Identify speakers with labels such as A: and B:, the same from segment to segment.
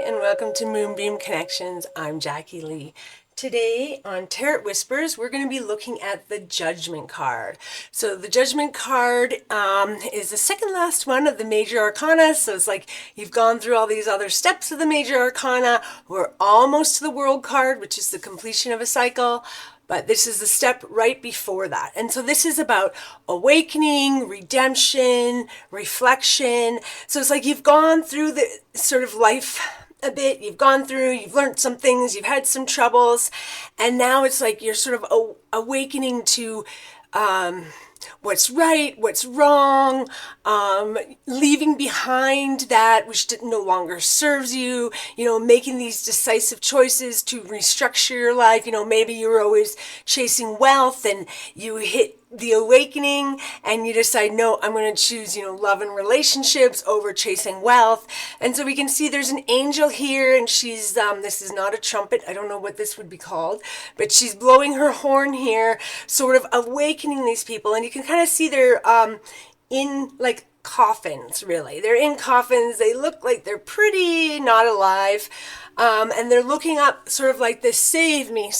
A: and welcome to Moonbeam Connections. I'm Jackie Lee. Today on Tarot Whispers, we're going to be looking at the Judgment card. So the Judgment card is the second last one of the Major Arcana. So it's like you've gone through all these other steps of the Major Arcana. We're almost to the World card, which is the completion of a cycle. But this is the step right before that. And so this is about awakening, redemption, reflection. So it's like you've gone through the sort of life a bit, you've gone through, you've learned some things, you've had some troubles, and now it's like you're sort of awakening to what's right, what's wrong, leaving behind that which no longer serves you, making these decisive choices to restructure your life. Maybe you were always chasing wealth and you hit the awakening and you decide, no, I'm going to choose, love and relationships over chasing wealth. And so we can see there's an angel here, and she's, this is not a trumpet. I don't know what this would be called, but she's blowing her horn here, sort of awakening these people. And you can kind of see they're, in like coffins, really. They're in coffins. They look like they're pretty not alive. And they're looking up sort of like this, save me,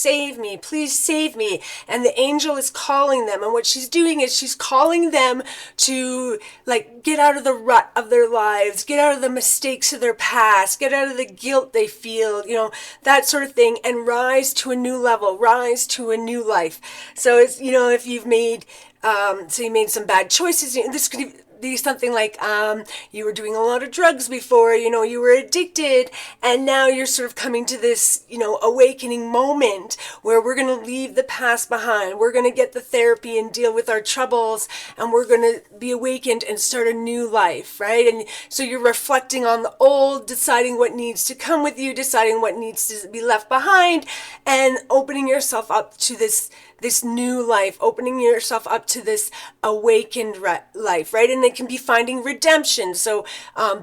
A: please save me. And the angel is calling them. And what she's doing is she's calling them to like get out of the rut of their lives, get out of the mistakes of their past, get out of the guilt they feel, that sort of thing, and rise to a new level, rise to a new life. So it's, if you've made, so you made some bad choices, this could be something like you were doing a lot of drugs before, you were addicted, and now you're sort of coming to this, awakening moment where we're going to leave the past behind. We're going to get the therapy and deal with our troubles, and we're going to be awakened and start a new life, right? And so you're reflecting on the old, deciding what needs to come with you, deciding what needs to be left behind, and opening yourself up to this new life, opening yourself up to this awakened life, right? And they can be finding redemption. So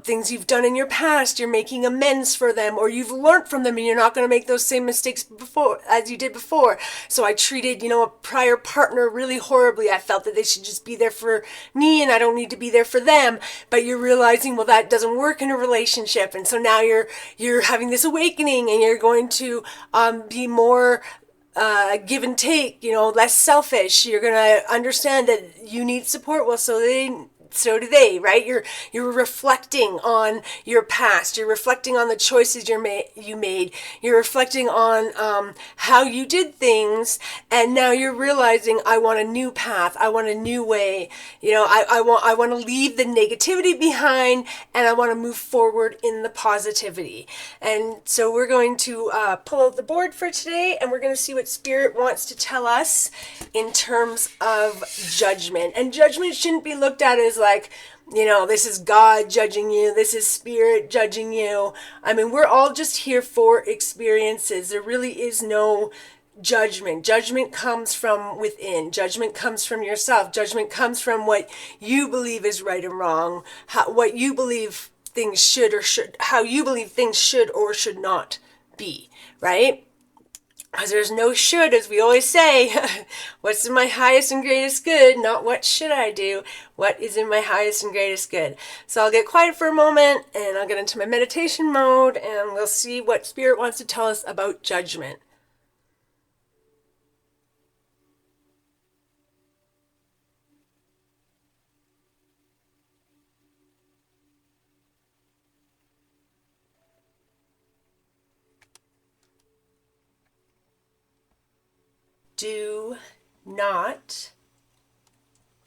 A: things you've done in your past, you're making amends for them, or you've learned from them and you're not going to make those same mistakes before as you did before. So I treated, a prior partner really horribly. I felt that they should just be there for me and I don't need to be there for them. But you're realizing, well, that doesn't work in a relationship. And so now you're having this awakening, and you're going to be more give and take, less selfish. You're going to understand that you need support. Well, so do they, right? You're reflecting on your past. You're reflecting on the choices you made. You're reflecting on how you did things, and now you're realizing, I want a new path. I want a new way. I want to leave the negativity behind, and I want to move forward in the positivity. And so we're going to pull out the board for today, and we're going to see what Spirit wants to tell us in terms of judgment. And judgment shouldn't be looked at as like, this is God judging you, this is Spirit judging you. I mean, we're all just here for experiences. There really is no judgment. Judgment comes from within. Judgment comes from yourself. Judgment comes from what you believe is right and wrong, what you believe things how you believe things should or should not be, right? Because there's no should, as we always say. What's in my highest and greatest good, not what should I do. What is in my highest and greatest good. So I'll get quiet for a moment, and I'll get into my meditation mode, and we'll see what Spirit wants to tell us about judgment. Do not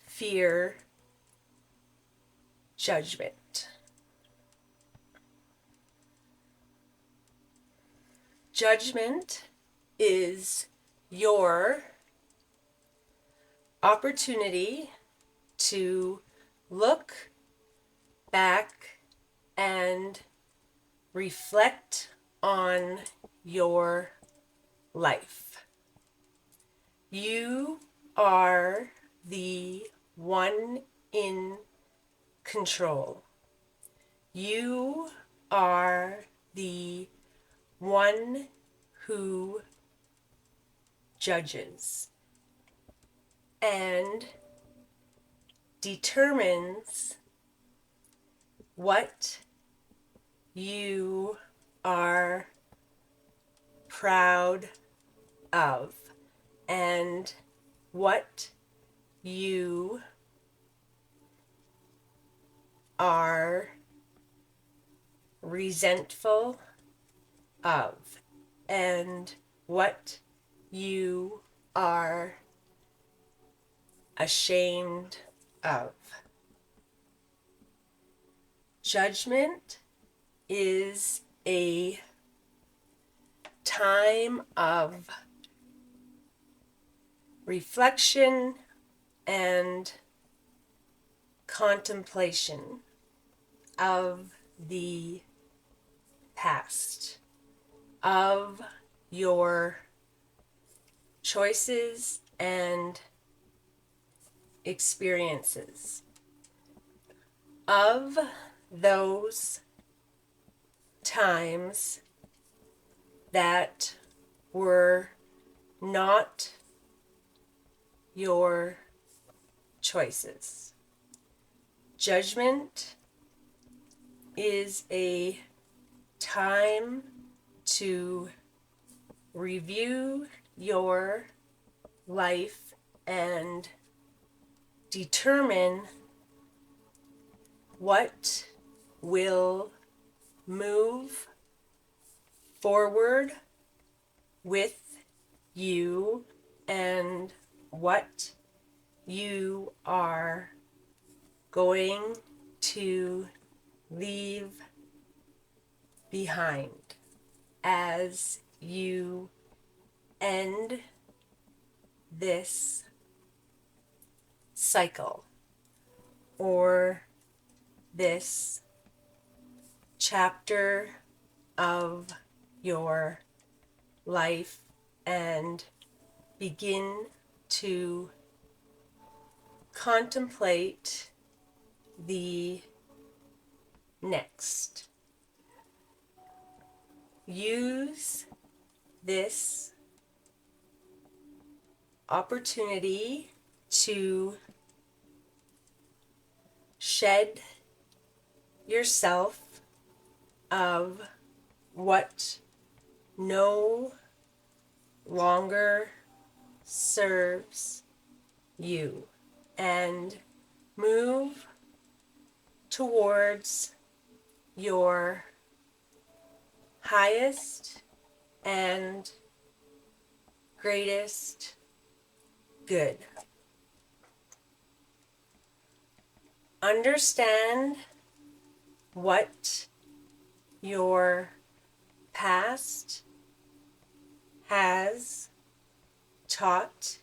A: fear judgment. Judgment is your opportunity to look back and reflect on your life. You are the one in control. You are the one who judges and determines what you are proud of, and what you are resentful of, and what you are ashamed of. Judgment is a time of reflection and contemplation of the past, of your choices and experiences, of those times that were not your choices. Judgment is a time to review your life and determine what will move forward with you and what you are going to leave behind as you end this cycle or this chapter of your life and begin to contemplate the next. Use this opportunity to shed yourself of what no longer serves you and move towards your highest and greatest good. Understand what your past has taught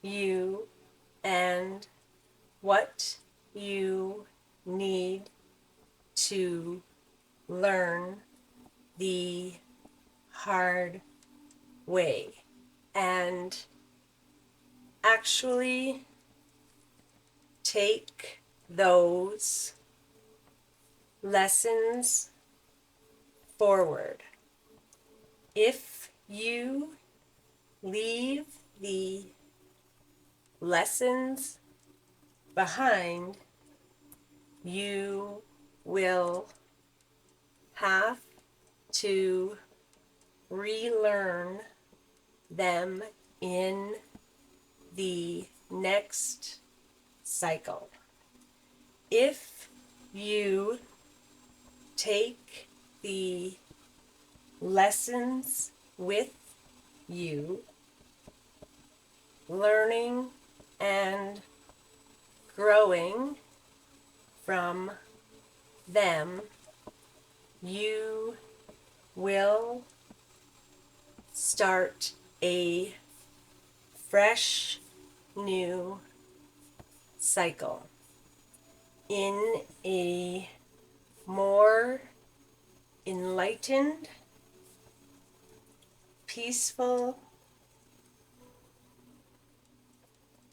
A: you and what you need to learn the hard way and actually take those lessons forward. If you leave the lessons behind, you will have to relearn them in the next cycle. If you take the lessons with you, learning and growing from them, you will start a fresh new cycle in a more enlightened, peaceful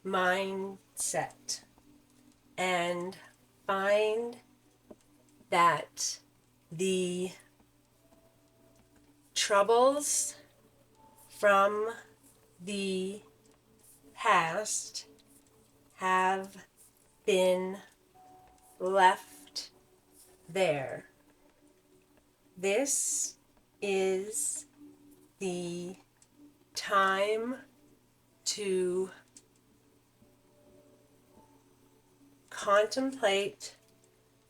A: mindset, and find that the troubles from the past have been left there. This is the time to contemplate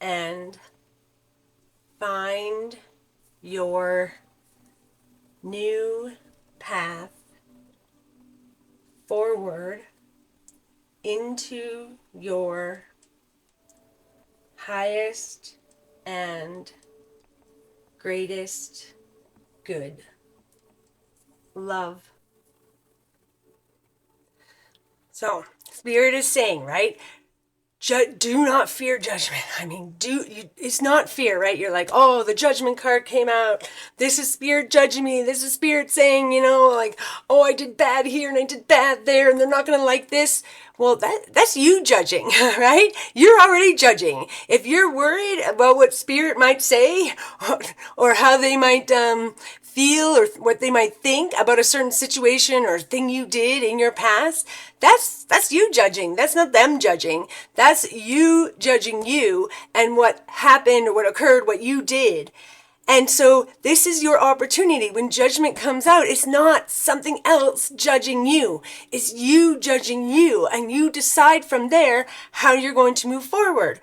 A: and find your new path forward into your highest and greatest good. Love. So, Spirit is saying, right? Do not fear judgment. I mean, it's not fear, right? You're like, oh, the judgment card came out. This is Spirit judging me. This is Spirit saying, like, oh, I did bad here and I did bad there and they're not going to like this. Well, that's you judging, right? You're already judging. If you're worried about what Spirit might say or how they might feel or what they might think about a certain situation or thing you did in your past, that's you judging. That's not them judging. That's you judging you and what happened or what occurred, what you did. And so this is your opportunity. When judgment comes out, it's not something else judging you. It's you judging you. And you decide from there how you're going to move forward.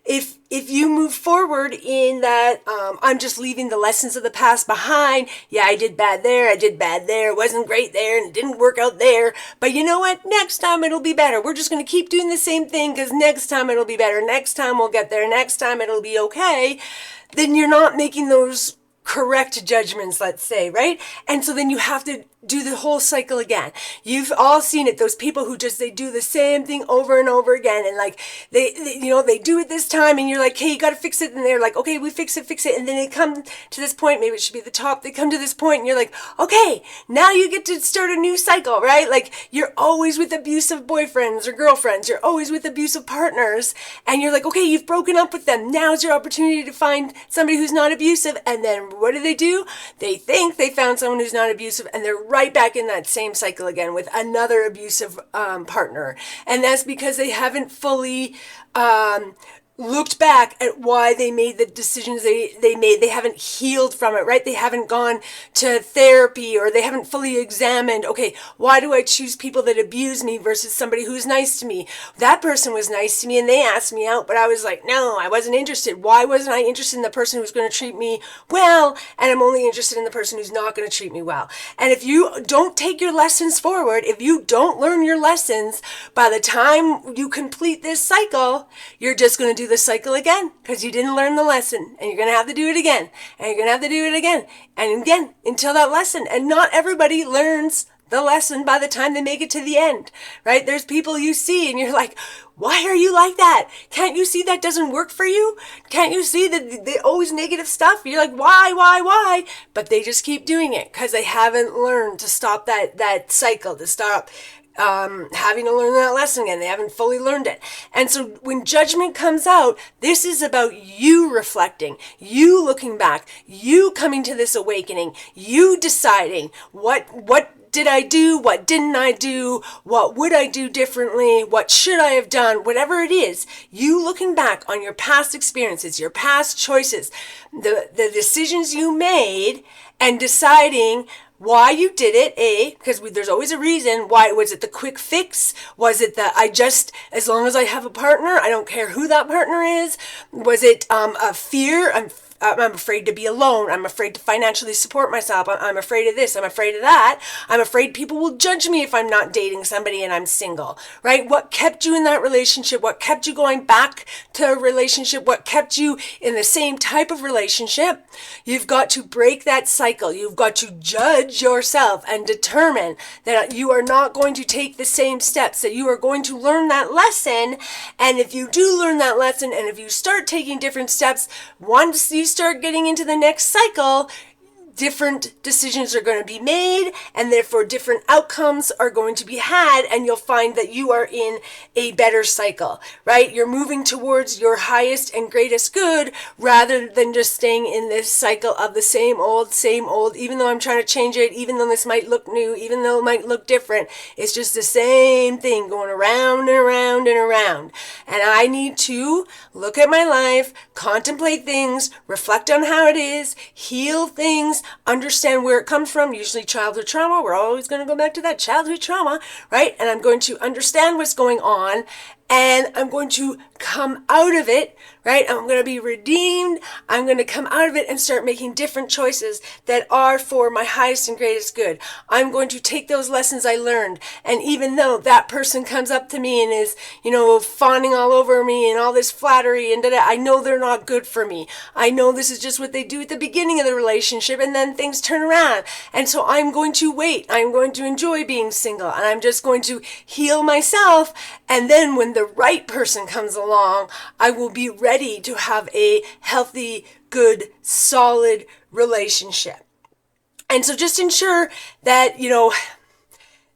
A: If you move forward in that, I'm just leaving the lessons of the past behind. Yeah, I did bad there. It wasn't great there and it didn't work out there. But you know what? Next time it'll be better. We're just going to keep doing the same thing because next time it'll be better. Next time we'll get there. Next time it'll be okay. Then you're not making those correct judgments, let's say, right? And so then you have to do the whole cycle again. You've all seen it. Those people who they do the same thing over and over again. And like, they do it this time and you're like, hey, you got to fix it. And they're like, okay, we fix it. And then they come to this point, maybe it should be the top. They come to this point and you're like, okay, now you get to start a new cycle, right? Like you're always with abusive boyfriends or girlfriends. You're always with abusive partners. And you're like, okay, you've broken up with them. Now's your opportunity to find somebody who's not abusive. And then what do? They think they found someone who's not abusive and they're right back in that same cycle again with another abusive partner. And that's because they haven't fully looked back at why they made the decisions they made. They haven't healed from it, right? They haven't gone to therapy or they haven't fully examined, okay, why do I choose people that abuse me versus somebody who's nice to me? That person was nice to me and they asked me out, but I was like, no, I wasn't interested. Why wasn't I interested in the person who's going to treat me well? And I'm only interested in the person who's not going to treat me well. And if you don't take your lessons forward, if you don't learn your lessons, by the time you complete this cycle, you're just going to do the cycle again because you didn't learn the lesson and you're going to have to do it again and you're going to have to do it again and again until that lesson. And not everybody learns the lesson by the time they make it to the end, right? There's people you see and you're like, why are you like that? Can't you see that doesn't work for you? Can't you see that they always negative stuff? You're like, why? But they just keep doing it because they haven't learned to stop that cycle, to stop having to learn that lesson again. They haven't fully learned it. And so when judgment comes out, this is about you reflecting, you looking back, you coming to this awakening, you deciding what did I do? What didn't I do? What would I do differently? What should I have done? Whatever it is, you looking back on your past experiences, your past choices, the decisions you made and deciding why you did it, because there's always a reason. Why was it the quick fix? Was it that as long as I have a partner, I don't care who that partner is? Was it a fear? I'm afraid to be alone. I'm afraid to financially support myself. I'm afraid of this. I'm afraid of that. I'm afraid people will judge me if I'm not dating somebody and I'm single, right? What kept you in that relationship? What kept you going back to a relationship? What kept you in the same type of relationship? You've got to break that cycle. You've got to judge yourself and determine that you are not going to take the same steps, that you are going to learn that lesson. And if you do learn that lesson and if you start taking different steps, once you start getting into the next cycle, different decisions are going to be made and therefore different outcomes are going to be had, and you'll find that you are in a better cycle, right? You're moving towards your highest and greatest good rather than just staying in this cycle of the same old, even though I'm trying to change it, even though this might look new, even though it might look different. It's just the same thing going around and around and around. And I need to look at my life, contemplate things, reflect on how it is, heal things, things, understand where it comes from, usually childhood trauma. We're always going to go back to that childhood trauma, right? And I'm going to understand what's going on, and I'm going to come out of it, right? I'm going to be redeemed. I'm going to come out of it and start making different choices that are for my highest and greatest good. I'm going to take those lessons I learned, and even though that person comes up to me and is, fawning all over me and all this flattery and I know they're not good for me. I know this is just what they do at the beginning of the relationship, and then things turn around. And so I'm going to wait. I'm going to enjoy being single, and I'm just going to heal myself. And then when the right person comes along, I will be ready to have a healthy, good, solid relationship. And so just ensure that,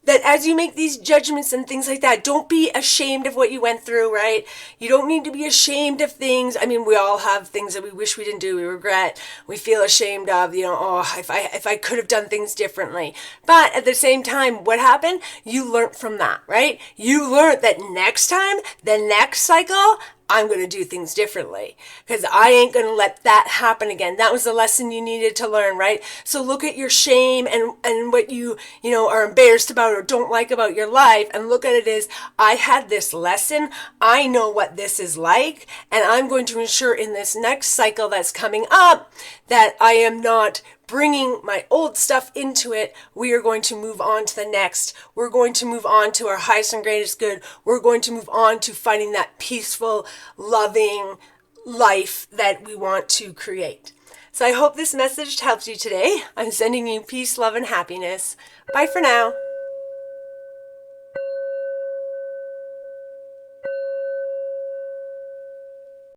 A: that as you make these judgments and things like that, don't be ashamed of what you went through, right? You don't need to be ashamed of things. I mean, we all have things that we wish we didn't do, we regret, we feel ashamed of, if I could have done things differently. But at the same time, what happened? You learned from that, right? You learned that next time, the next cycle, I'm going to do things differently because I ain't going to let that happen again. That was the lesson you needed to learn, right? So look at your shame and what you are embarrassed about or don't like about your life, and look at it as, I had this lesson. I know what this is like, and I'm going to ensure in this next cycle that's coming up that I am not bringing my old stuff into it. We are going to move on to the next. We're going to move on to our highest and greatest good. We're going to move on to finding that peaceful, loving life that we want to create. So I hope this message helps you today. I'm sending you peace, love, and happiness. Bye for now.